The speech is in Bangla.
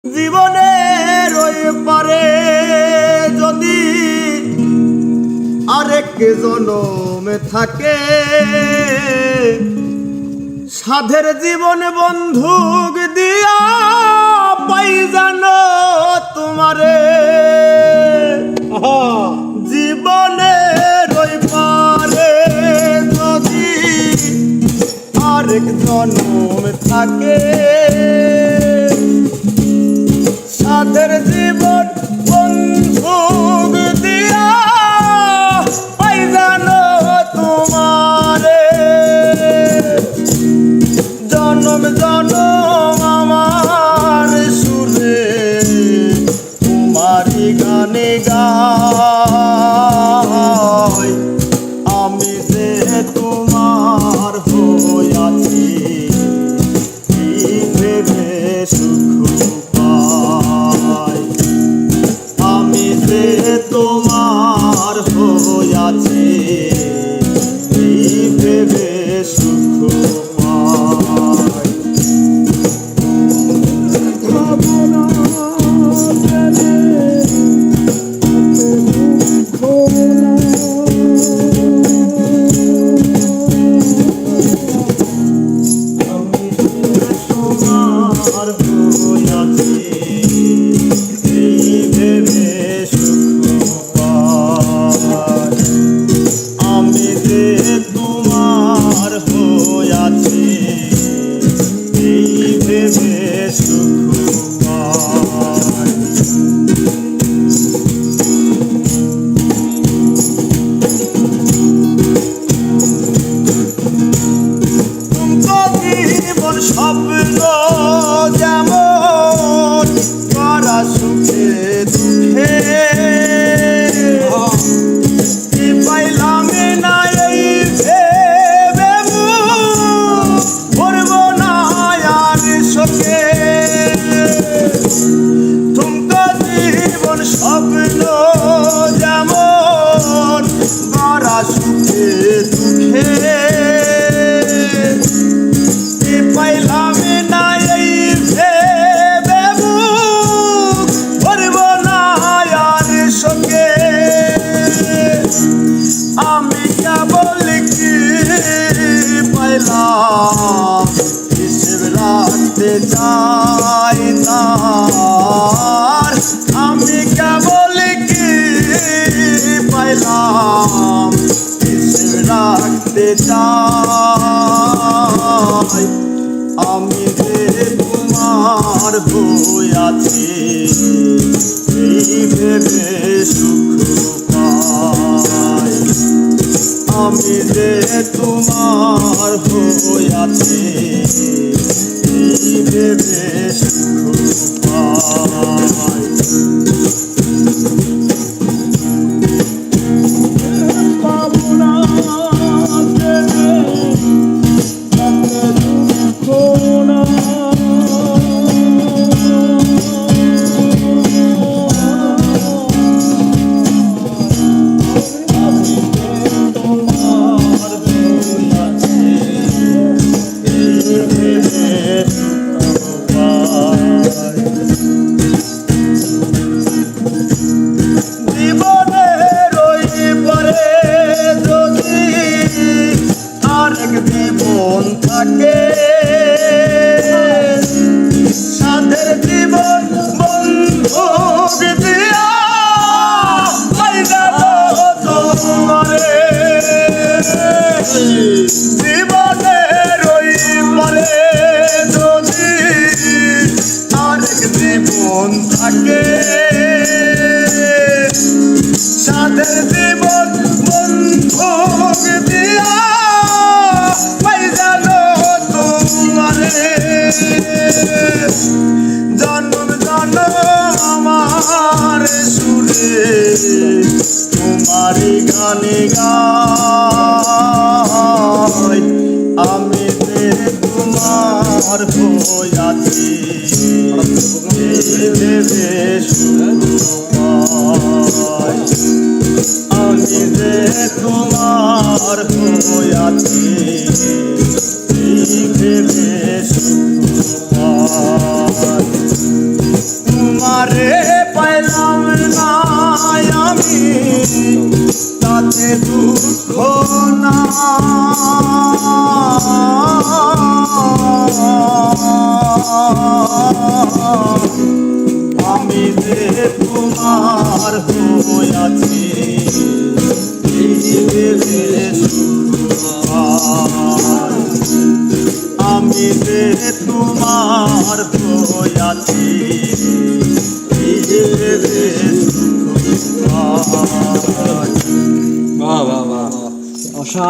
জীবনের ওই পারে যদি আরেক জনমে থাকে, সাধের জীবন বন্ধুক দিয়া পাই জানো তোমারে। জীবনের ওই পারে যদি আরেক জনম থাকে, সাধের জীবন বন্ধুক দিয়া পাই জানো তোমারে। জনম জনম আমার সুরে তোমারি গানে গাই, আমি যে তোমার হইয়াছি ভেবে সুখ পাই। আমি যে তোমার হইয়াছি ভেবে সুখ পাই। স্বপ্ন যেমন করা সুখে দুঃখে পাইলাম না, এই ভেবে ভরব না আর শোকে। তুমকো জীবন স্বপ্ন যেমন করা সুখে দুঃখে পাইলাম না, এই ভেবে ভরব না আর শোকে। আমি কেবল কি পাইলাম হিসেব রাখতে চাই তার। আমি কেবল কি পাইলাম হিসেব রাখতে চাই। আমি যে তোমার হইয়াছি এই ভেবে সুখ পাই। আমি যে তোমার হইয়াছি এই ভেবে সুখ পাই। জীবনের ওই পারে যদি আরেক জীবন থাকে, সাধের জীবন বন্ধুক দিয়া পাই যাবো তোমারে। জীবনের ওই পারে যদি আরেক জীবন থাকে, সাধের জীবন বন্ধুক দিয়া পাই জানো তোমারে। জন্ম জন্ম আমার সুরে তোমারি গানে গাই, আমি যে তোমার হইয়াছি ভেবে সুখ পাই। আমি যে তোমার হইয়াছি ভেবে সুখ পাই। তাতে দুঃখ না আমি যে তোমার হইয়াছি আমি যে তোমার হইয়াছি